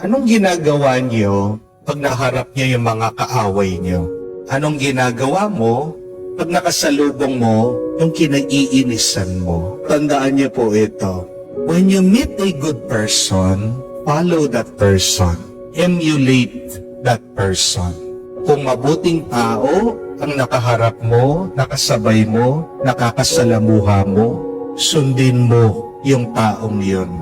Anong ginagawa niyo pag naharap niyo yung mga kaaway niyo? Anong ginagawa mo pag nakasalubong mo yung kinaiinisan mo? Tandaan niyo po ito. When you meet a good person, follow that person. Emulate that person. Kung mabuting tao ang nakaharap mo, nakasabay mo, nakakasalamuha mo, sundin mo yung taong yun.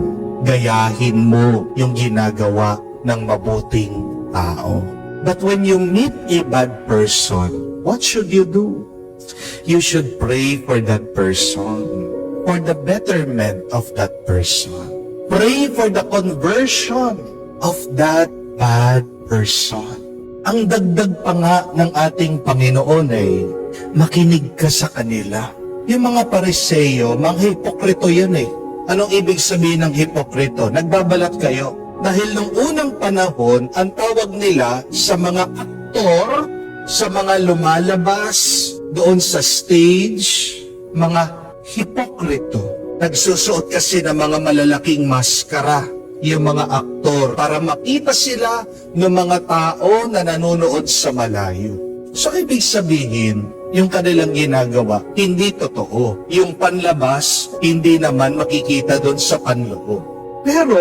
Gayahin mo yung ginagawa ng mabuting tao. But when you meet a bad person, what should you do? You should pray for that person, for the betterment of that person. Pray for the conversion of that bad person. Ang dagdag pa nga ng ating Panginoon ay, makinig ka sa kanila. Yung mga Pariseo, mga hipokrito yan eh. Anong ibig sabihin ng hipokrito? Nagbabalat kayo. Dahil nung unang panahon, ang tawag nila sa mga aktor, sa mga lumalabas doon sa stage, mga hipokrito. Nagsusuot kasi ng mga malalaking maskara, yung mga aktor, para makita sila ng mga tao na nanonood sa malayo. So, ibig sabihin, yung kanilang ginagawa, hindi totoo. Yung panlabas, hindi naman makikita doon sa panloob. Pero,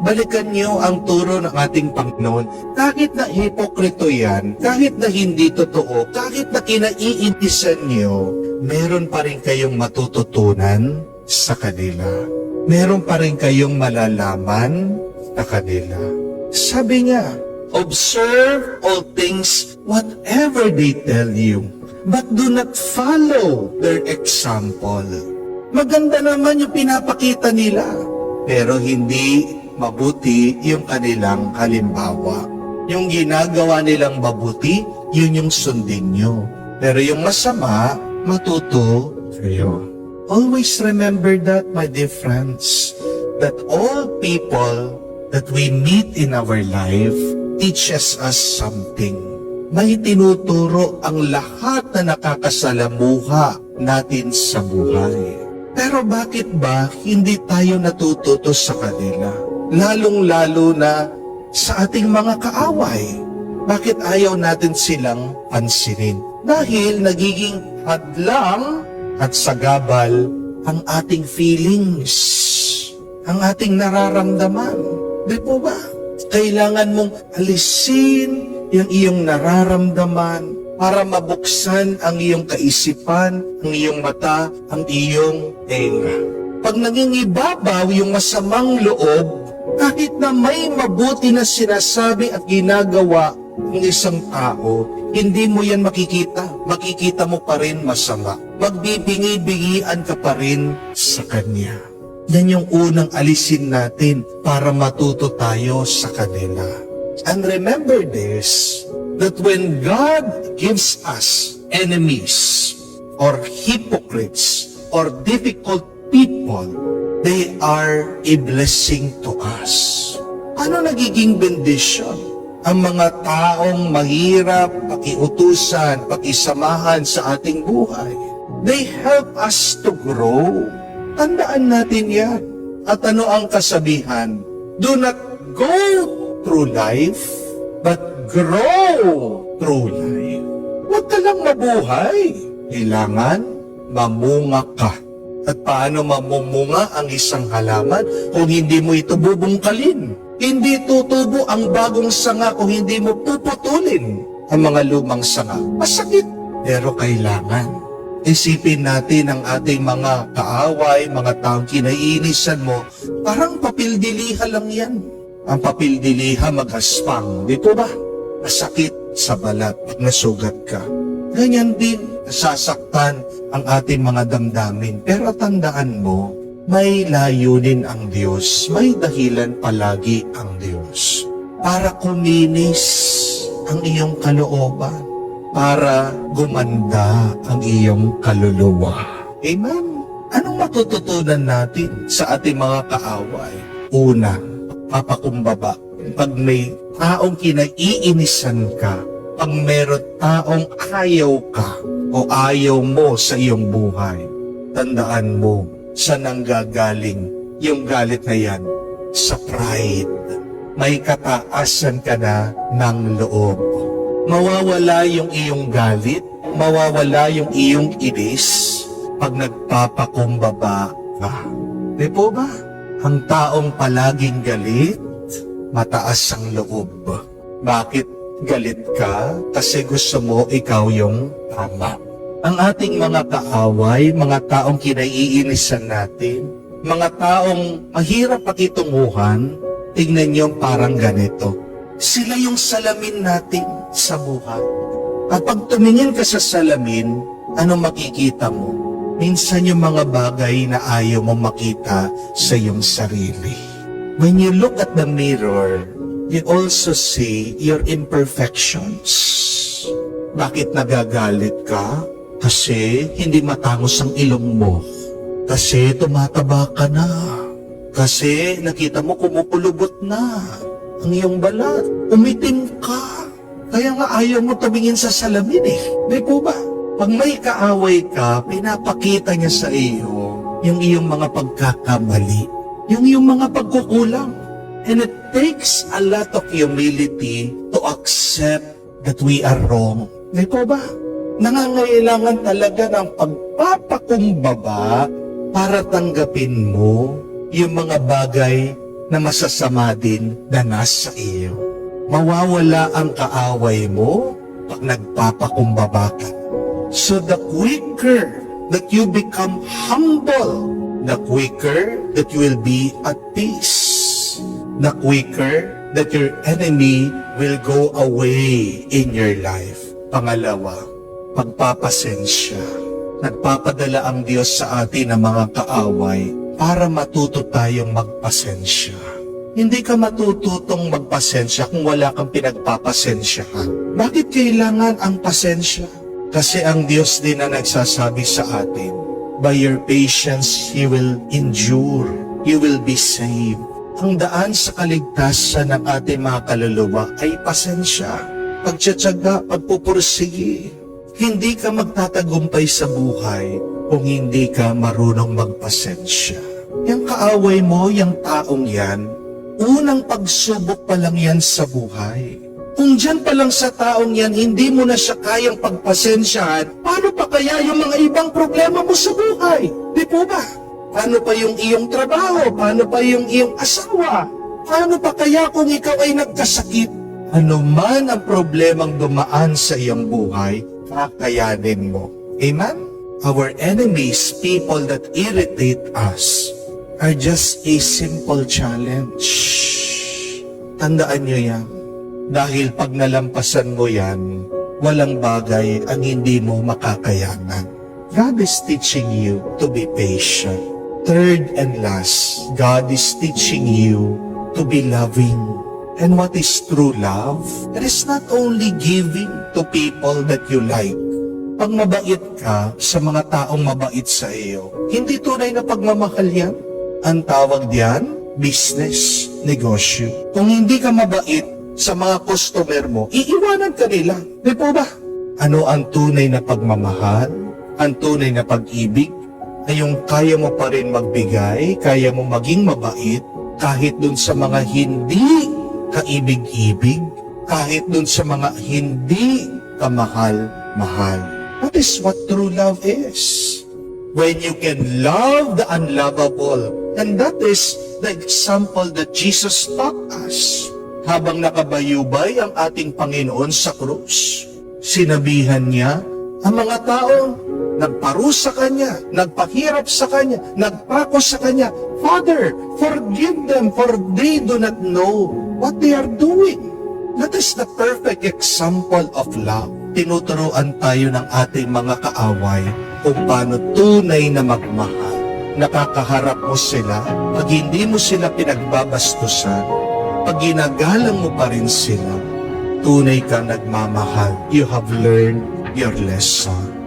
balikan niyo ang turo ng ating Panginoon. Kahit na hipokrito yan, kahit na hindi totoo, kahit na kinaiintisan niyo, meron pa rin kayong matututunan sa kanila. Meron pa rin kayong malalaman sa kanila. Sabi niya, observe all things whatever they tell you, but do not follow their example. Maganda naman yung pinapakita nila, pero hindi mabuti yung kanilang halimbawa. Yung ginagawa nilang mabuti, yun yung sundin nyo. Pero yung masama, matuto kayo. Always remember that, my dear friends, that all people that we meet in our life teaches us something. May tinuturo ang lahat na nakakasalamuha natin sa buhay. Pero bakit ba hindi tayo natututo sa kanila? Lalong-lalo na sa ating mga kaaway. Bakit ayaw natin silang pansinin? Dahil nagiging hadlang at sagabal ang ating feelings, ang ating nararamdaman. Di po ba? Kailangan mong alisin yung iyong nararamdaman para mabuksan ang iyong kaisipan, ang iyong mata, ang iyong tenga. Pag nangingibabaw yung masamang loob, kahit na may mabuti na sinasabi at ginagawa ng isang tao, hindi mo yan makikita. Makikita mo pa rin masama. Magbibingi-bingian ka pa rin sa kanya. Yan yung unang alisin natin para matuto tayo sa kanila. And remember this, that when God gives us enemies or hypocrites or difficult people, they are a blessing to us. Ano nagiging bendisyon? Ang mga taong mahirap, pakiutusan, pakisamahan sa ating buhay. They help us to grow. Tandaan natin yan. At ano ang kasabihan? Do not go through life, but grow through life. Huwag ka lang mabuhay. Kailangan mamunga ka. At paano mamumunga ang isang halaman kung hindi mo ito bubungkalin? Hindi tutubo ang bagong sanga kung hindi mo puputulin ang mga lumang sanga. Masakit, pero kailangan. Isipin natin ang ating mga kaaway, mga taong kinaiinisan mo, parang papildiliha lang yan. Ang papildiliha maghaspang, di po ba? Masakit sa balat pag nasugat ka. Ganyan din, nasasaktan ang ating mga damdamin. Pero tandaan mo, may layunin ang Diyos, may dahilan palagi ang Diyos. Para kuminis ang iyong kalooban, para gumanda ang iyong kaluluwa. Amen? Anong matututunan natin sa ating mga kaaway? Una, papakumbaba. Pag may taong kinaiinisan ka, pag meron taong ayaw ka o ayaw mo sa iyong buhay, tandaan mo, saan nanggagaling yung galit na yan? Sa pride. may kataasan ka na ng loob. Mawawala yung iyong galit, mawawala yung iyong inis pag nagpapakumbaba ka. Di po ba? Ang taong palaging galit, mataas ang loob. Bakit galit ka? Kasi gusto mo ikaw yung tama. Ang ating mga kaaway, mga taong kinaiinisan natin, mga taong mahirap pakitunguhan, tingnan niyo parang ganito. Sila yung salamin natin sa buhay. At pag tumingin ka sa salamin, ano makikita mo? Minsan yung mga bagay na ayaw mo makita sa iyong sarili. When you look at the mirror, you also see your imperfections. Bakit nagagalit ka? Kasi hindi matangos ang ilong mo. Kasi tumataba ka na. Kasi nakita mo kumupulubot na ang iyong balat. Umitim ka. Kaya nga ayaw mo tumingin sa salamin eh. Di po ba? Pag may kaaway ka, pinapakita niya sa iyo yung iyong mga pagkakamali, yung iyong mga pagkukulang. And it takes a lot of humility to accept that we are wrong. Di po ba? Nangangailangan talaga ng pagpapakumbaba para tanggapin mo yung mga bagay na masasama din na nasa iyo. Mawawala ang kaaway mo pag nagpapakumbaba ka. So the quicker that you become humble, the quicker that you will be at peace. The quicker that your enemy will go away in your life. Pangalawa, pagpapasensya. Nagpapadala ang Diyos sa atin ng mga kaaway para matuto tayong magpasensya. Hindi ka matututong magpasensya kung wala kang pinagpapasensyahan. Bakit kailangan ang pasensya? Kasi ang Diyos din na nagsasabi sa atin, by your patience, He will endure. You will be saved. Ang daan sa kaligtasan ng ating mga kaluluwa ay pasensya. Pagtsatsaga, pagpupursige. Hindi ka magtatagumpay sa buhay kung hindi ka marunong magpasensya. Yung kaaway mo, yung taong yan, unang pagsubok pa lang yan sa buhay. Kung dyan pa lang sa taong yan, hindi mo na siya kayang pagpasensyahan, paano pa kaya yung mga ibang problema mo sa buhay? Di po ba? Paano pa yung iyong trabaho? Paano pa yung iyong asawa? Paano pa kaya kung ikaw ay nagkasakit? Ano man ang problemang dumaan sa iyong buhay, kakayanin mo. Amen? Our enemies, people that irritate us, are just a simple challenge. Tandaan nyo yan. Dahil pag nalampasan mo yan, walang bagay ang hindi mo makakayanan. God is teaching you to be patient. Third and last, God is teaching you to be loving. And what is true love? It is not only giving to people that you like. Pag mabait ka sa mga taong mabait sa iyo, hindi tunay na pagmamahal yan. Ang tawag diyan, business, negosyo. Kung hindi ka mabait sa mga customer mo, iiwanan ka nila. Di po ba? Ano ang tunay na pagmamahal? Ang tunay na pag-ibig? Ay yung kaya mo pa rin magbigay, kaya mo maging mabait, kahit dun sa mga hindi kaibig-ibig, kahit dun sa mga hindi kamahal-mahal. That is what true love is. When you can love the unlovable. And that is the example that Jesus taught us. Habang nakabayubay ang ating Panginoon sa krus, sinabihan niya ang mga taong nagparusa Kanya, nagpahirap sa Kanya, nagpako sa Kanya, Father, forgive them for they do not know what they are doing. That is the perfect example of love. Tinuturuan tayo ng ating mga kaaway kung paano tunay na magmahal. Nakakaharap mo sila pag hindi mo sila pinagbabastusan. Pag ginagalang mo pa rin sila, tunay kang nagmamahal. You have learned your lesson.